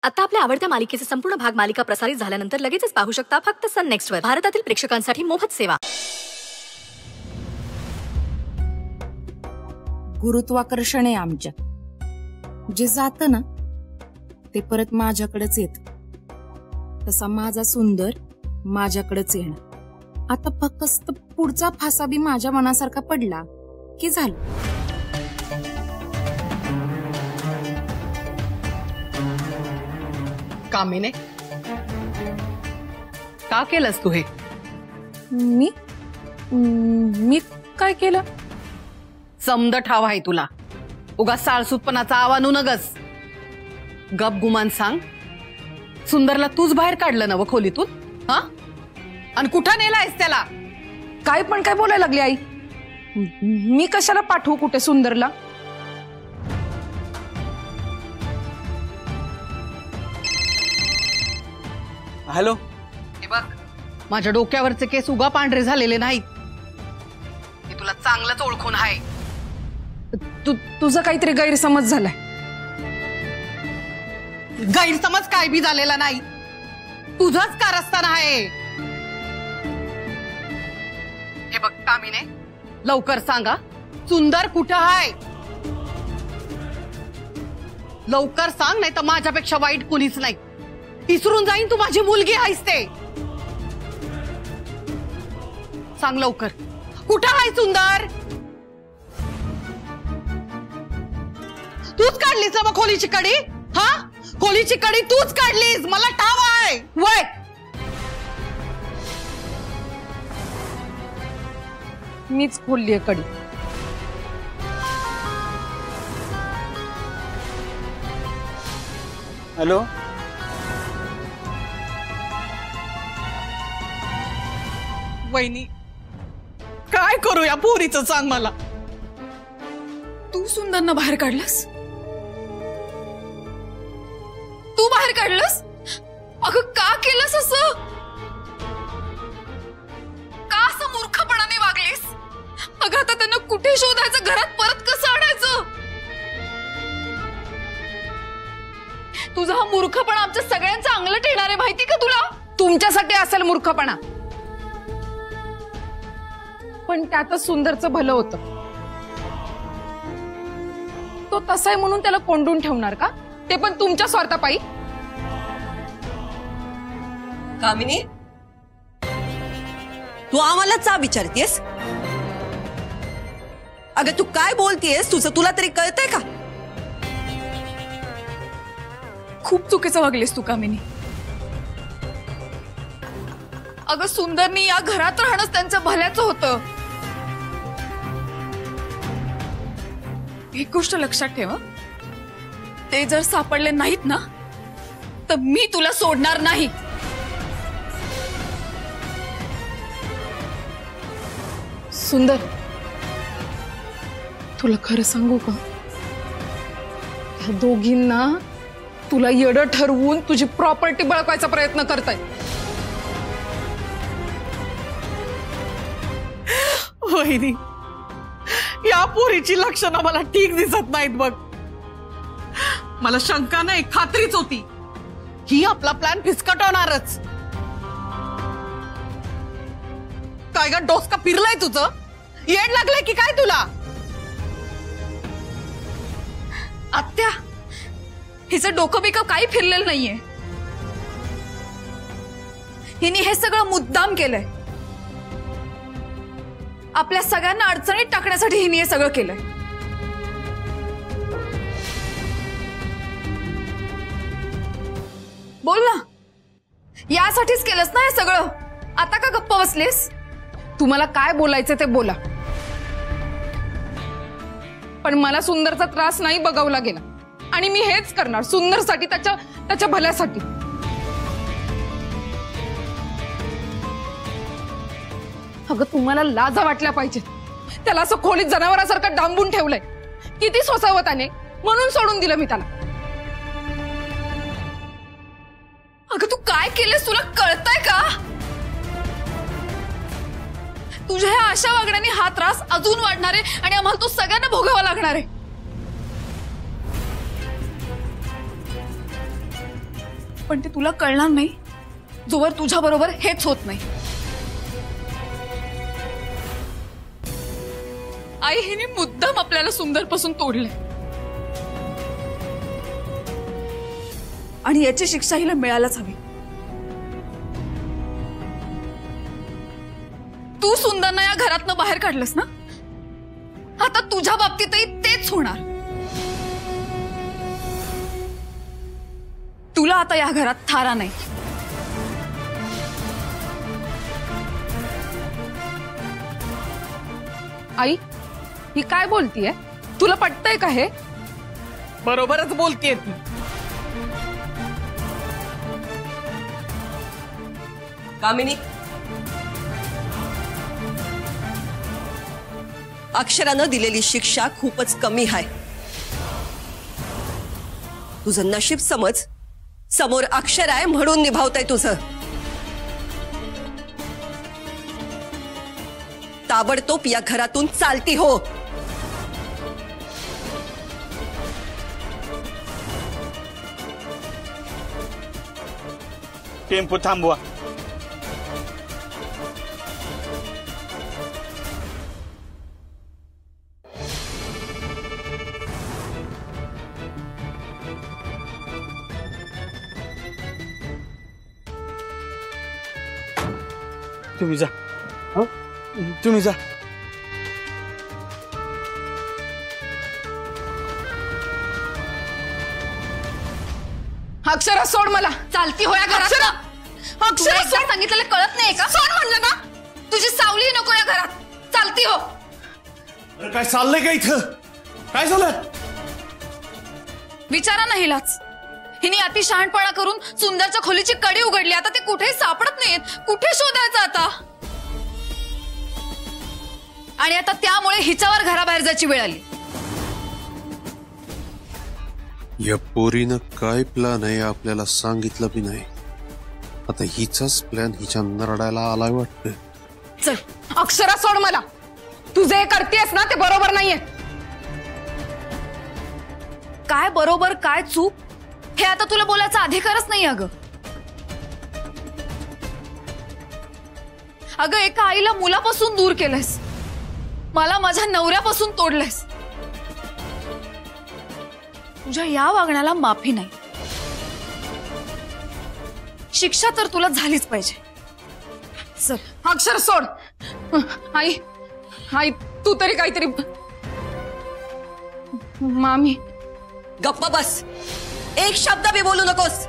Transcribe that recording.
आता आपल्या आवडत्या मालिकेचे संपूर्ण भाग मालिका प्रसारित झाल्यानंतर लगेचच पाहू शकता फक्त सन नेक्स्ट वर. भारतातील प्रेक्षकांसाठी मोफत सेवा. गुरुत्वाकर्षण आहे आमच्या, जे जातं ना ते परत माझ्याकडेच येत. तसा माझा सुंदर माझ्याकडेच येणार. आता फक्त पुढचा फासा बी माझ्या मनासारखा पडला की झालं. कामिने, का केलंस तू हे? मी काय केलं? समद ठाव आहे तुला. उगा साळसूतपणाचा आवानू नगस. गप गुमान सांग, सुंदरला तूच बाहेर काढलं ना व खोलीतून? हा, आणि कुठं नेलायस त्याला? काय पण काय बोलायला लागली आई? मी कशाला पाठवू कुठे सुंदरला? हॅलो. हे बघ, माझ्या डोक्यावरचे केस उगा पांढरे झालेले नाहीत. हे तुला चांगलंच ओळखून आहे. तुझा काहीतरी गैरसमज झालाय. गैरसमज काय बी झालेला नाही, तुझाच कारस्थान आहे. हे बघ कामिने, लवकर सांगा सुंदर कुठं आहे? लवकर सांग, नाही तर माझ्यापेक्षा वाईट कुणीच नाही. विसरून जाईन तू माझी मुलगी आहेस ते. सांग लवकर, कुठं आहे सुंदर? तूच काढलीस ना मग खोलीची कडी? हा, खोलीची कडी तूच काढलीस, मला ठाव आहे. वय, मीच खोलली कडी. हॅलो. वहिनी, काय करू या पोरीचं सांग मला. तू सुंदरना बाहेर काढलंस? तू बाहेर काढलंस? अगं का केलंस असं? का असं मूर्खपणाने वागलीस? अगं आता त्यांना कुठे शोधायचं, घरात परत कसं आणायचं? तुझा हा मूर्खपणा आमच्या सगळ्यांचं अंगलट येणार आहे, माहिती का तुला? तुमच्यासाठी असेल मूर्खपणा, पण त्यातच सुंदरचं भलं होतं. तो तसा आहे म्हणून त्याला कोंडून ठेवणार का? ते पण तुमच्या स्वार्थापायी. कामिनी, तू आम्हाला चा विचारतेस? अगं तू काय बोलतेस? तुला तरी कळतंय का? खूप चुकीचं वागलीस तू कामिनी. अगं सुंदरनी या घरात राहणंच त्यांचं भल्याचं होतं. एक गोष्ट लक्षात ठेव, ते जर सापडले नाहीत ना तर मी तुला सोडणार नाही. सुंदर, तुला खरं सांगू का? ह्या दोघींना तुला येडं ठरवून तुझी प्रॉपर्टी बळकवायचा प्रयत्न करताय. वहिनी, या पोरीची लक्षणं मला ठीक दिसत नाहीत बघ. मला शंका नाही, खात्रीच होती ही आपला प्लॅन फिसकटवणारच. काय ग, डोसका फिरलाय तुझं? येड लागलंय की काय तुला? आत्या, हिचं डोकं बिकं काही फिरलेलं नाहीये. हिने हे सगळं मुद्दाम केलंय. आपल्या सगळ्यांना अडचणीत टाकण्यासाठी हिने हे सगळं केलंय. बोल ना, यासाठीच केलंस ना हे सगळं? आता का गप्प बसलीस? तुम्हाला काय बोलायचं ते बोला, पण मला सुंदरचा त्रास नाही बघावला गेला. आणि मी हेच करणार सुंदरसाठी, त्याच्या भल्यासाठी. अगं तुम्हाला लाजा वाटल्या पाहिजे. त्याला असं खोलीत जनावरासारखं डांबून ठेवलंय. किती सोसावं त्याने, म्हणून सोडून दिलं मी त्याला. अगं तू काय केलंस तुला कळतंय का? तुझ्या ह्या अशा वागण्याने हा त्रास अजून वाढणार आहे आणि आम्हाला तो सगळ्यांना भोगावा लागणार आहे. पण ते तुला कळणार नाही जोवर तुझ्या बरोबर हेच होत नाही. आई हिने मुद्दाम आपल्याला सुंदर पासून तोडले आणि याची शिक्षा हिला मिळायलाच हवी. तू सुंदरना या घरातनं बाहेर काढलंस ना, आता तुझ्या बाबतीतही तेच होणार. तुला आता या घरात थारा नाही. आई ही काय बोलतीये? तुला पटतंय का हे? बरोबरच बोलतेय ती. कामिनी, अक्षरानं दिलेली शिक्षा खूपच कमी आहे. तुझं नशीब समज, समोर अक्षर आहे म्हणून निभावताय तुझं. ताबडतोब या घरातून चालती हो. टेम्पो थांबवा. तुम्ही जा. तुम्ही जा. अक्षरा सोड मला. चालती हो या घरात. अक्षरा सोड. सांगितलेलं कळत नाही का? सोड म्हणलं ना. तुझी सावली नको या घरात. चालती हो. अरे काय चाललंय का इथं? काय झालं? विचारा ना हिलाच. हिने अति शहाणपणा करून सुंदरच्या खोलीची कडी उघडली. आता ते कुठेही सापडत नाहीत. कुठे शोधायचं आता? आणि आता त्यामुळे हिच्यावर घराबाहेर जायची वेळ आली. या पोरीनं काय प्लॅन आहे आपल्याला सांगितलं बी नाही. आता हिचाच प्लॅन हिच्या नरडायला आलाय वाटतं. चल अक्षरा सोड मला. तू जे करतेस ना ते बरोबर नाहीये. काय बरोबर काय चूक हे आता तुला बोलायचा अधिकारच नाही. अगं एका आईला मुलापासून दूर केलंयस, मला माझ्या नवऱ्यापासून तोडलंयस. तुझ्या या वागण्याला माफी नाही. शिक्षा तर तुला झालीच पाहिजे. चल अक्षर सोड. आई आई तू तरी काहीतरी. मामी गप्पा बस. एक शब्द बी बोलू नकोस.